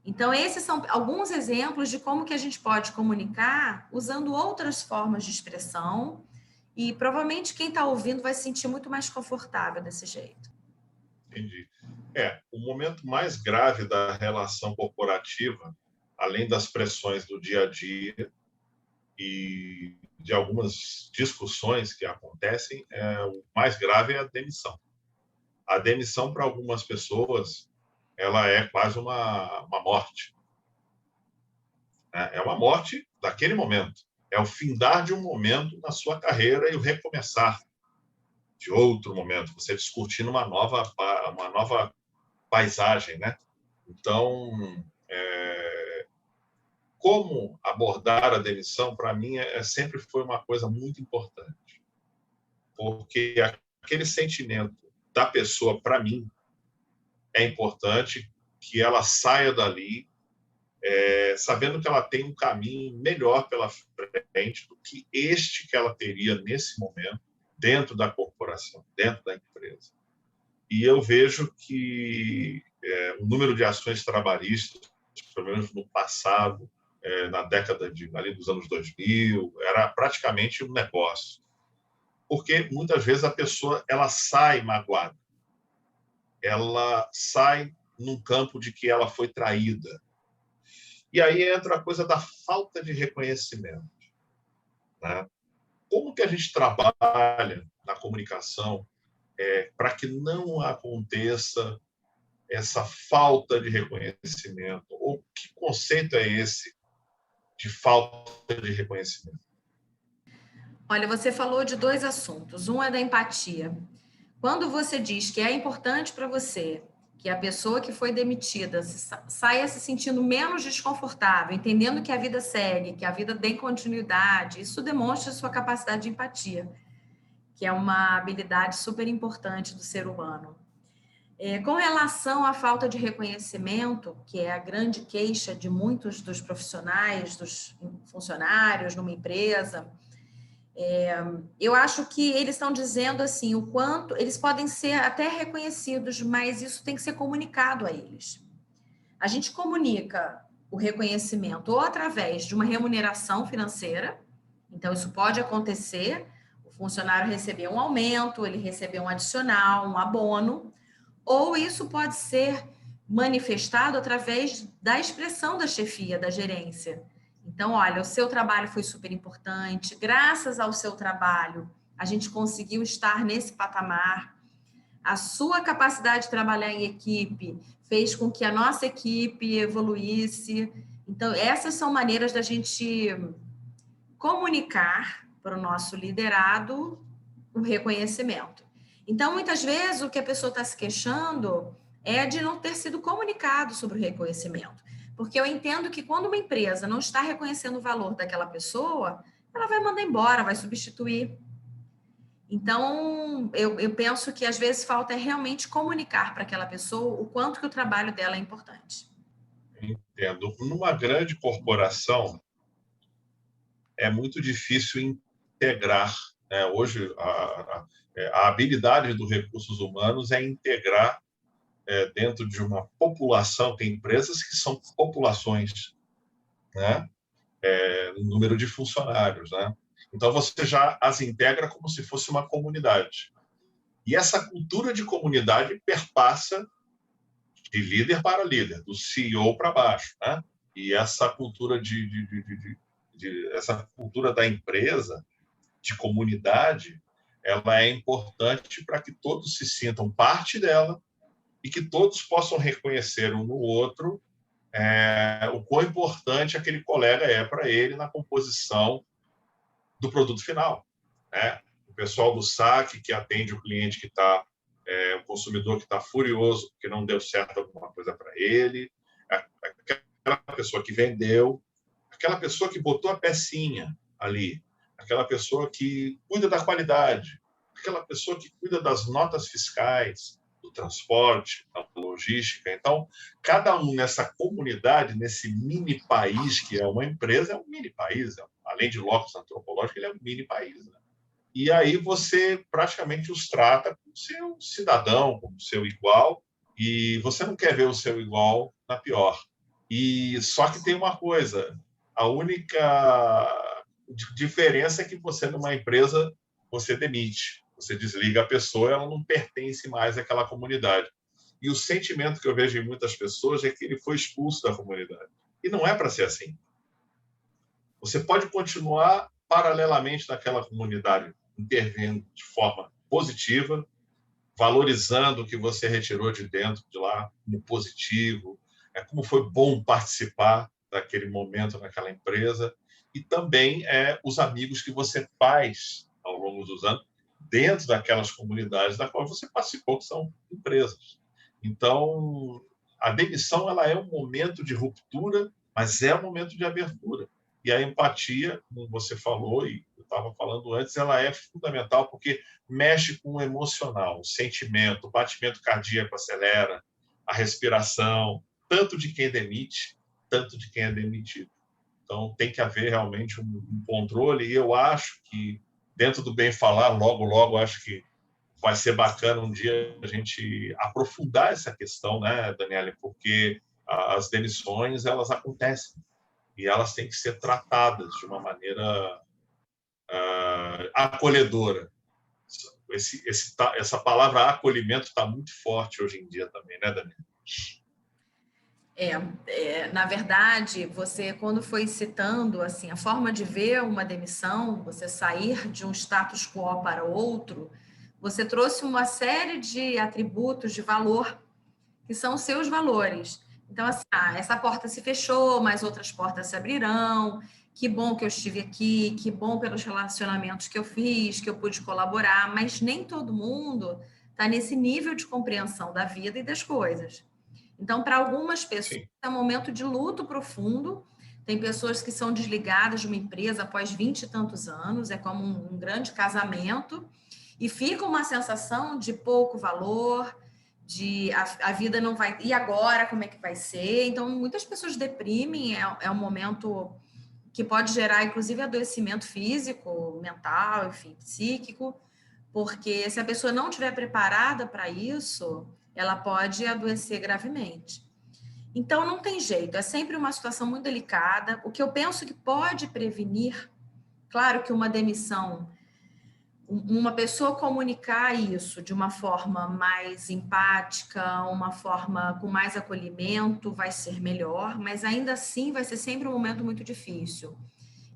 Então, esses são alguns exemplos de como que a gente pode comunicar usando outras formas de expressão e provavelmente quem está ouvindo vai se sentir muito mais confortável desse jeito. Entendi. O momento mais grave da relação corporativa, além das pressões do dia a dia e de algumas discussões que acontecem, o mais grave é a demissão. A demissão, para algumas pessoas, ela é quase uma morte. É uma morte daquele momento. É o findar de um momento na sua carreira e o recomeçar de outro momento. Você discutindo uma nova paisagem, né? Então, como abordar a demissão, para mim, sempre foi uma coisa muito importante. Porque aquele sentimento da pessoa, para mim, é importante que ela saia dali sabendo que ela tem um caminho melhor pela frente do que este que ela teria nesse momento dentro da corporação, dentro da empresa. E eu vejo que o número de ações trabalhistas, pelo menos no passado, na década ali dos anos 2000, era praticamente um negócio. Porque muitas vezes a pessoa ela sai magoada, ela sai num campo de que ela foi traída. E aí entra a coisa da falta de reconhecimento, né? Como que a gente trabalha na comunicação para que não aconteça essa falta de reconhecimento? Ou que conceito é esse de falta de reconhecimento? Olha, você falou de dois assuntos. Um é da empatia. Quando você diz que é importante para você que a pessoa que foi demitida saia se sentindo menos desconfortável, entendendo que a vida segue, que a vida tem continuidade, isso demonstra sua capacidade de empatia, que é uma habilidade super importante do ser humano. Com relação à falta de reconhecimento, que é a grande queixa de muitos dos profissionais, dos funcionários numa empresa, eu acho que eles estão dizendo assim, o quanto eles podem ser até reconhecidos, mas isso tem que ser comunicado a eles. A gente comunica o reconhecimento ou através de uma remuneração financeira, então isso pode acontecer, o funcionário receber um aumento, ele receber um adicional, um abono, ou isso pode ser manifestado através da expressão da chefia, da gerência. Então, olha, o seu trabalho foi super importante, graças ao seu trabalho, a gente conseguiu estar nesse patamar. A sua capacidade de trabalhar em equipe fez com que a nossa equipe evoluísse. Então, essas são maneiras da gente comunicar para o nosso liderado o reconhecimento. Então, muitas vezes, o que a pessoa está se queixando é de não ter sido comunicado sobre o reconhecimento. Porque eu entendo que quando uma empresa não está reconhecendo o valor daquela pessoa, ela vai mandar embora, vai substituir. Então, eu penso que às vezes falta realmente comunicar para aquela pessoa o quanto que o trabalho dela é importante. Entendo. Numa grande corporação, é muito difícil integrar, né? Hoje, a habilidade dos recursos humanos é integrar dentro de uma população, tem empresas que são populações, né? No número de funcionários, né? Então, você já as integra como se fosse uma comunidade. E essa cultura de comunidade perpassa de líder para líder, do CEO para baixo, né? E essa cultura essa cultura da empresa, de comunidade, ela é importante para que todos se sintam parte dela e que todos possam reconhecer um no outro o quão importante aquele colega é para ele na composição do produto final, né? O pessoal do saque que atende o cliente que está, o consumidor que está furioso porque não deu certo alguma coisa para ele, aquela pessoa que vendeu, aquela pessoa que botou a pecinha ali, aquela pessoa que cuida da qualidade, aquela pessoa que cuida das notas fiscais, do transporte, da logística. Então, cada um nessa comunidade, nesse mini país que é uma empresa, é um mini país, além de locus antropológico, ele é um mini país, né? E aí você praticamente os trata como seu cidadão, como seu igual, e você não quer ver o seu igual na pior. E só que tem uma coisa, a única diferença é que você, numa empresa, você demite, você desliga a pessoa, ela não pertence mais àquela comunidade. E o sentimento que eu vejo em muitas pessoas é que ele foi expulso da comunidade. E não é para ser assim. Você pode continuar paralelamente naquela comunidade, intervindo de forma positiva, valorizando o que você retirou de dentro de lá como positivo, como foi bom participar daquele momento naquela empresa, e também os amigos que você faz ao longo dos anos dentro daquelas comunidades da qual você participou, que são empresas. Então, a demissão ela é um momento de ruptura, mas é um momento de abertura. E a empatia, como você falou, e eu estava falando antes, ela é fundamental porque mexe com o emocional, o sentimento, o batimento cardíaco acelera, a respiração, tanto de quem demite, tanto de quem é demitido. Então, tem que haver realmente um controle, e eu acho que, dentro do bem falar, logo, logo, acho que vai ser bacana um dia a gente aprofundar essa questão, né, Daniela, porque as demissões, elas acontecem, e elas têm que ser tratadas de uma maneira acolhedora. Essa palavra acolhimento está muito forte hoje em dia também, né, Daniela? Na verdade, você, quando foi citando assim, a forma de ver uma demissão, você sair de um status quo para outro, você trouxe uma série de atributos de valor que são os seus valores. Então, assim, essa porta se fechou, mas outras portas se abrirão. Que bom que eu estive aqui, que bom pelos relacionamentos que eu fiz, que eu pude colaborar, mas nem todo mundo está nesse nível de compreensão da vida e das coisas. Então, para algumas pessoas, Sim. é um momento de luto profundo. Tem pessoas que são desligadas de uma empresa após 20 e tantos anos, é como um grande casamento, e fica uma sensação de pouco valor, de a vida não vai... E agora, como é que vai ser? Então, muitas pessoas deprimem, é um momento que pode gerar, inclusive, adoecimento físico, mental, enfim, psíquico, porque se a pessoa não estiver preparada para isso, ela pode adoecer gravemente. Então, não tem jeito, é sempre uma situação muito delicada. O que eu penso que pode prevenir, claro que uma demissão, uma pessoa comunicar isso de uma forma mais empática, uma forma com mais acolhimento, vai ser melhor, mas ainda assim vai ser sempre um momento muito difícil.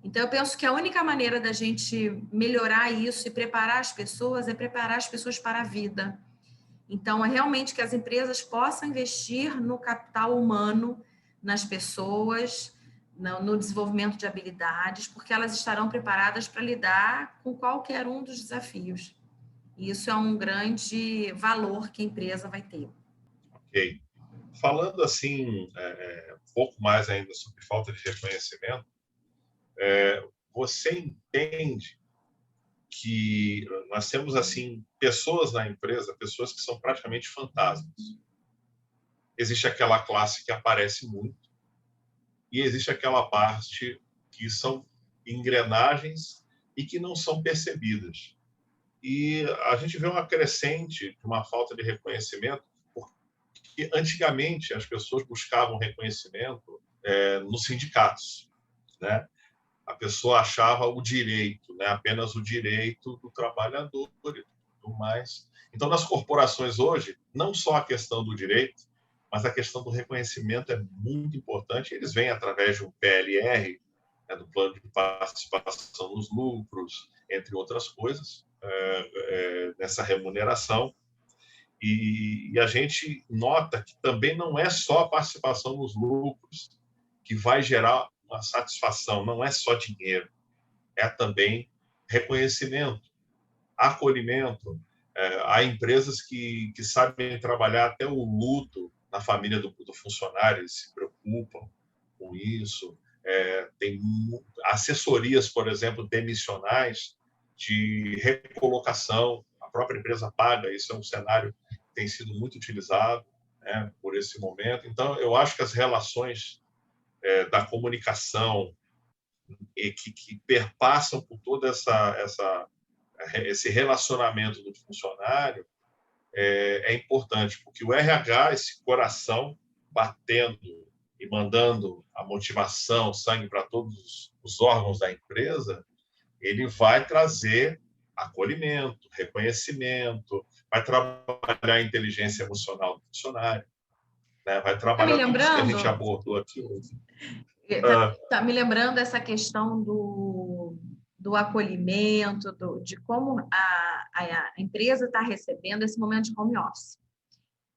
Então, eu penso que a única maneira da gente melhorar isso e preparar as pessoas é preparar as pessoas para a vida. Então, é realmente que as empresas possam investir no capital humano, nas pessoas, no desenvolvimento de habilidades, porque elas estarão preparadas para lidar com qualquer um dos desafios. E isso é um grande valor que a empresa vai ter. Ok. Falando assim, um pouco mais ainda sobre falta de reconhecimento, você entende que nós temos assim pessoas na empresa, pessoas que são praticamente fantasmas. Existe aquela classe que aparece muito e existe aquela parte que são engrenagens e que não são percebidas. E a gente vê uma crescente de uma falta de reconhecimento, porque antigamente as pessoas buscavam reconhecimento nos sindicatos, né? A pessoa achava o direito, né? Apenas o direito do trabalhador e tudo mais. Então, nas corporações hoje, não só a questão do direito, mas a questão do reconhecimento é muito importante. Eles vêm através de um PLR, né, do plano de participação nos lucros, entre outras coisas, nessa remuneração. E a gente nota que também não é só a participação nos lucros que vai gerar uma satisfação, não é só dinheiro, é também reconhecimento, acolhimento. Há empresas que sabem trabalhar até o luto na família do funcionário, eles se preocupam com isso. Tem assessorias, por exemplo, demissionais de recolocação, a própria empresa paga, isso é um cenário que tem sido muito utilizado, né, por esse momento. Então, eu acho que as relações da comunicação que perpassam por todo esse relacionamento do funcionário é importante, porque o RH, esse coração batendo e mandando a motivação, sangue para todos os órgãos da empresa, ele vai trazer acolhimento, reconhecimento, vai trabalhar a inteligência emocional do funcionário, né? Vai Está me trabalhar tudo isso que a gente lembrando? abordou aqui hoje. Está me lembrando essa questão do acolhimento, de como a empresa está recebendo esse momento de home office,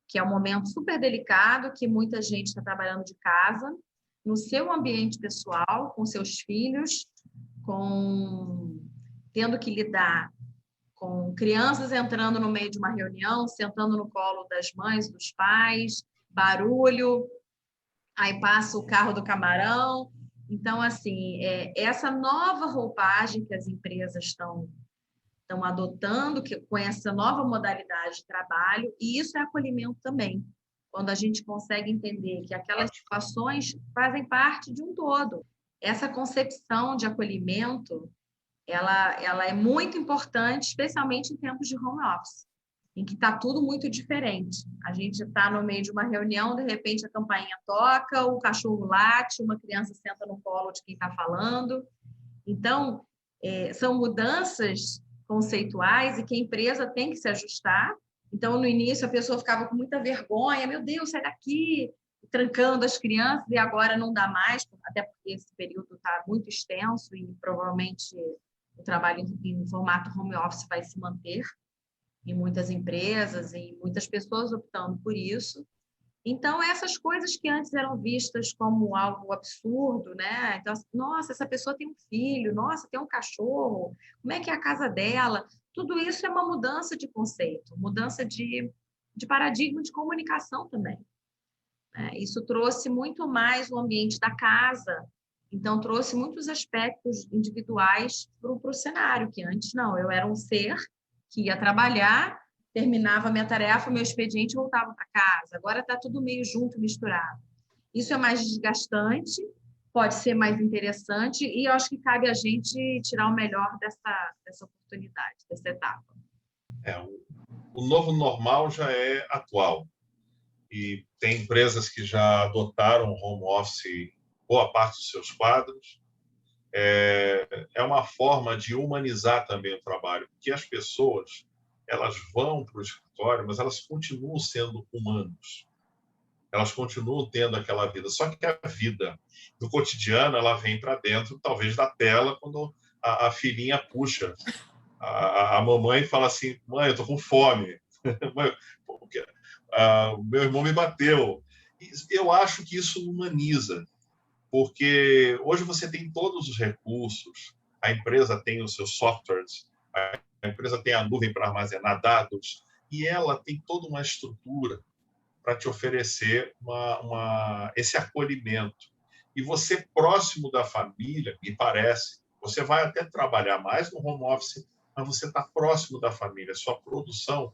que é um momento super delicado, que muita gente está trabalhando de casa, no seu ambiente pessoal, com seus filhos, tendo que lidar com crianças entrando no meio de uma reunião, sentando no colo das mães, dos pais, barulho, aí passa o carro do camarão. Então, assim, essa nova roupagem que as empresas estão adotando, com essa nova modalidade de trabalho, e isso é acolhimento também, quando a gente consegue entender que aquelas situações fazem parte de um todo. Essa concepção de acolhimento, ela é muito importante, especialmente em tempos de home office, em que está tudo muito diferente. A gente está no meio de uma reunião, de repente a campainha toca, o cachorro late, uma criança senta no colo de quem está falando. Então, são mudanças conceituais e que a empresa tem que se ajustar. Então, no início, a pessoa ficava com muita vergonha, meu Deus, sai daqui, trancando as crianças, e agora não dá mais, até porque esse período está muito extenso e provavelmente o trabalho em formato home office vai se manter em muitas empresas, e muitas pessoas optando por isso. Então, essas coisas que antes eram vistas como algo absurdo, né? Então, nossa, essa pessoa tem um filho, nossa, tem um cachorro, como é que é a casa dela? Tudo isso é uma mudança de conceito, mudança de paradigma de comunicação também. Isso trouxe muito mais o ambiente da casa, então trouxe muitos aspectos individuais para o cenário, que antes não, eu era um ser que ia trabalhar, terminava a minha tarefa, meu expediente, voltava para casa. Agora está tudo meio junto, misturado. Isso é mais desgastante, pode ser mais interessante, e eu acho que cabe a gente tirar o melhor dessa oportunidade, dessa etapa. O novo normal já é atual. E tem empresas que já adotaram o home office boa parte dos seus quadros. É uma forma de humanizar também o trabalho, porque as pessoas elas vão para o escritório, mas elas continuam sendo humanos. Elas continuam tendo aquela vida, só que a vida do cotidiano ela vem para dentro, talvez da tela, quando a filhinha puxa a mamãe fala assim: mãe, eu estou com fome. O meu irmão me bateu. Eu acho que isso humaniza, porque hoje você tem todos os recursos, a empresa tem os seus softwares, a empresa tem a nuvem para armazenar dados, e ela tem toda uma estrutura para te oferecer esse acolhimento. E você, próximo da família, me parece, você vai até trabalhar mais no home office, mas você está próximo da família, sua produção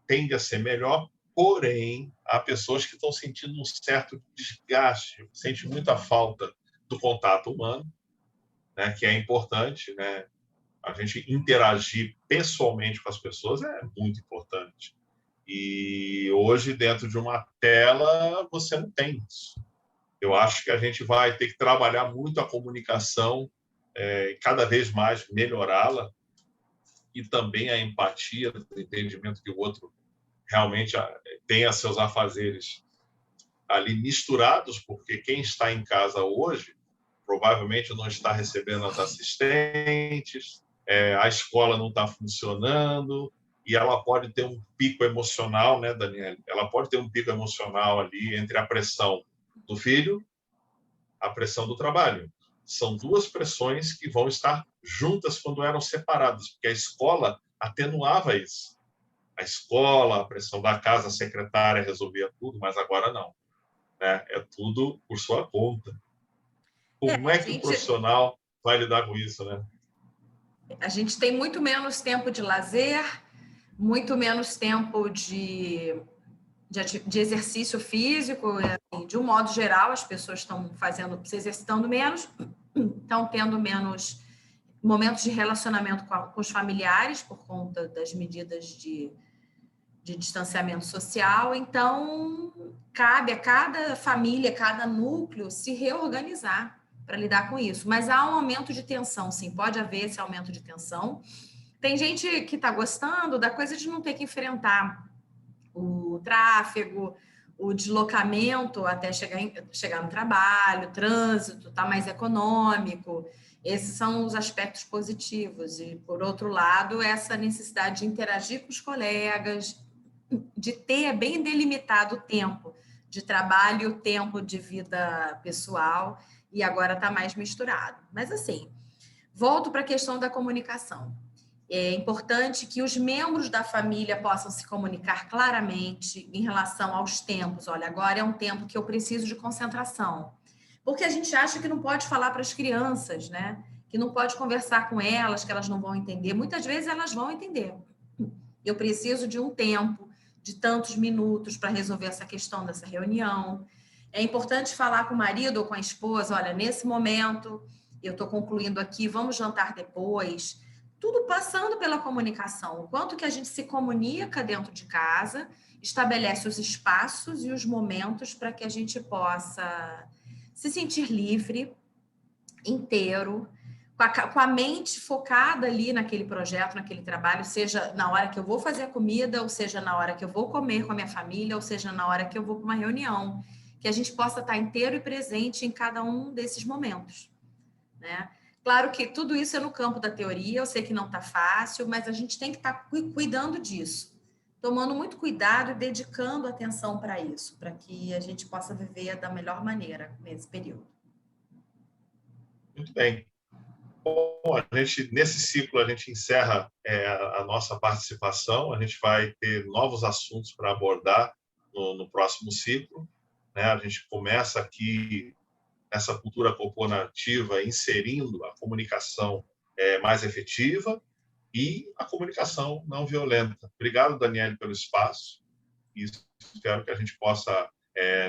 tende a ser melhor, porém, há pessoas que estão sentindo um certo desgaste, sentem muita falta do contato humano, né, que é importante, né? A gente interagir pessoalmente com as pessoas é muito importante. E hoje, dentro de uma tela, você não tem isso. Eu acho que a gente vai ter que trabalhar muito a comunicação, cada vez mais melhorá-la, e também a empatia, o entendimento que o outro realmente tenha seus afazeres ali misturados, porque quem está em casa hoje provavelmente não está recebendo as assistentes, a escola não está funcionando, e ela pode ter um pico emocional, né, Daniela? Ela pode ter um pico emocional ali entre a pressão do filho, a pressão do trabalho. São duas pressões que vão estar juntas quando eram separadas, porque a escola atenuava isso. A escola, a pressão da casa, a secretária resolvia tudo, mas agora não, né? É tudo por sua conta. Como é que o profissional vai lidar com isso, né? A gente tem muito menos tempo de lazer, muito menos tempo de exercício físico, assim, de um modo geral, as pessoas estão se exercitando menos, estão tendo menos momentos de relacionamento com os familiares por conta das medidas de distanciamento social. Então, cabe a cada família, cada núcleo se reorganizar para lidar com isso. Mas há um aumento de tensão, sim, pode haver esse aumento de tensão. Tem gente que está gostando da coisa de não ter que enfrentar o tráfego, o deslocamento até chegar no trabalho, o trânsito está mais econômico. Esses são os aspectos positivos. E, por outro lado, essa necessidade de interagir com os colegas, de ter bem delimitado o tempo de trabalho e o tempo de vida pessoal, e agora está mais misturado. Mas, assim, volto para a questão da comunicação. É importante que os membros da família possam se comunicar claramente em relação aos tempos. Olha, agora é um tempo que eu preciso de concentração. Porque a gente acha que não pode falar para as crianças, né? Que não pode conversar com elas, que elas não vão entender. Muitas vezes elas vão entender. Eu preciso de um tempo, de tantos minutos para resolver essa questão dessa reunião. É importante falar com o marido ou com a esposa, olha, nesse momento eu estou concluindo aqui, vamos jantar depois. Tudo passando pela comunicação. O quanto que a gente se comunica dentro de casa, estabelece os espaços e os momentos para que a gente possa se sentir livre, inteiro, com a mente focada ali naquele projeto, naquele trabalho, seja na hora que eu vou fazer a comida, ou seja na hora que eu vou comer com a minha família, ou seja na hora que eu vou para uma reunião, que a gente possa estar inteiro e presente em cada um desses momentos, né? Claro que tudo isso é no campo da teoria, eu sei que não está fácil, mas a gente tem que estar cuidando disso, tomando muito cuidado e dedicando atenção para isso, para que a gente possa viver da melhor maneira nesse período. Muito bem. Bom, nesse ciclo, a gente encerra a nossa participação. A gente vai ter novos assuntos para abordar no próximo ciclo, né? A gente começa aqui essa cultura corporativa inserindo a comunicação mais efetiva e a comunicação não violenta. Obrigado, Daniele, pelo espaço. E espero que a gente possa,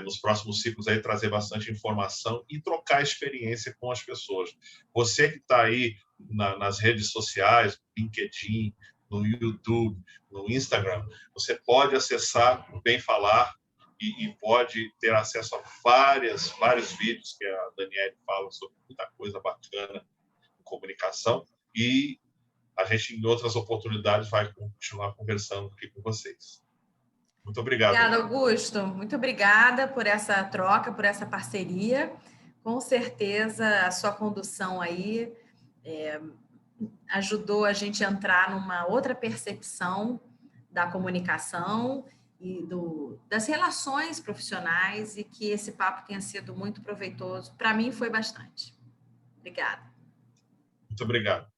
nos próximos ciclos, aí, trazer bastante informação e trocar experiência com as pessoas. Você que está aí nas redes sociais, no LinkedIn, no YouTube, no Instagram, você pode acessar o Bem Falar e pode ter acesso a vários vídeos que a Daniele fala sobre muita coisa bacana em comunicação, e a gente, em outras oportunidades, vai continuar conversando aqui com vocês. Muito obrigado, Obrigada, Daniele. Augusto. Muito obrigada por essa troca, por essa parceria. Com certeza, a sua condução aí ajudou a gente a entrar numa outra percepção da comunicação e das relações profissionais, e que esse papo tenha sido muito proveitoso. Para mim, foi bastante. Obrigada. Muito obrigado.